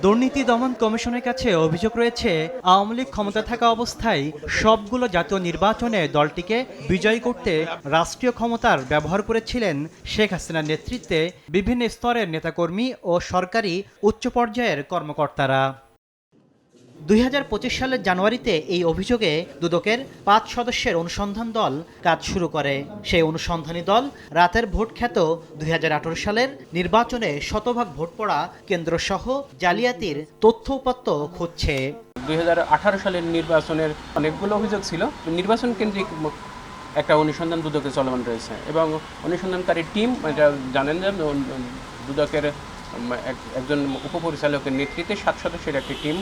দুর্নীতি দমন কমিশনের কাছে অভিযোগ রয়েছে, আওয়ামী লীগ ক্ষমতা থাকা অবস্থায় সবগুলো জাতীয় নির্বাচনে দলটিকে বিজয়ী করতে রাষ্ট্রীয় ক্ষমতার ব্যবহার করেছিলেন শেখ হাসিনার নেতৃত্বে বিভিন্ন স্তরের নেতাকর্মী ও সরকারি উচ্চ পর্যায়ের কর্মকর্তারা। ২০২৫ সালের জানুয়ারিতে এই অভিযোগে দুদকের ৫ সদস্যের অনুসন্ধান দল কাজ শুরু করে। সেই অনুসন্ধানী দল রাতের ভোট খ্যাত ২০১৮ সালের নির্বাচনে শতভাগ ভোট পড়া কেন্দ্রসহ জালিয়াতির তথ্য উপাত্ত খুঁজছে। ২০১৮ সালের নির্বাচনের অনেকগুলো অভিযোগ ছিল। নির্বাচন কেন্দ্রিক একটা অনুসন্ধান দুদকে চলমান রয়েছে এবং অনুসন্ধানকারী টিম, এটা জানেন যে দুদকের একজন উপপরিচালকের নেতৃত্বে ৭ সদস্যের একটি টিম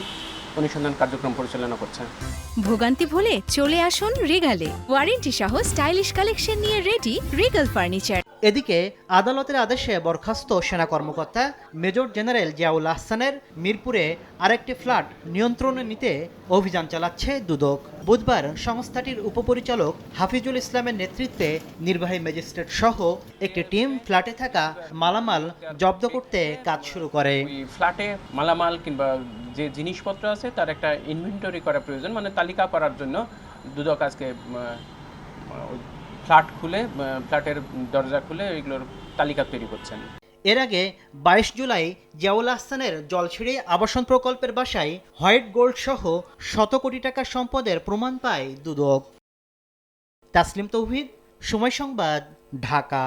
অনুসন্ধান কার্যক্রম পরিচালনা করছে। ভোগান্তি ভুলে চলে আসুন রিগালে, ওয়ারেন্টি সহ স্টাইলিশ কালেকশন নিয়ে রেডি রিগাল ফার্নিচার। এদিকে আদালতের আদেশে বরখাস্ত সেনা কর্মকর্তা মেজর জেনারেল জিয়াউল আহসানের মিরপুরে আরেকটি ফ্ল্যাট নিয়ন্ত্রণে নিতে অভিযান চালাচ্ছে দুদক। বুধবার সংস্থাটির উপপরিচালক হাফিজুল ইসলামের নেতৃত্বে নির্বাহী ম্যাজিস্ট্রেট সহ একটি টিম ফ্ল্যাটে থাকা মালামাল জব্দ করতে কাজ শুরু করে। ফ্ল্যাটে মালামাল কিংবা যে জিনিসপত্র আছে তার একটা ইনভেন্টরি করা প্রয়োজন, মানে তালিকা করার জন্য দুদক আজকে ফ্ল্যাটের দরজা খুলে এগুলোর তালিকা তৈরি করছেন। এর আগে ২২ জুলাই জিয়াউল আহসানের জলছিড়ি আবাসন প্রকল্পের বাসায় হোয়াইট গোল্ড সহ শত কোটি টাকার সম্পদের প্রমাণ পায় দুদক। তাসলিম তৌহিদ, সময় সংবাদ, ঢাকা।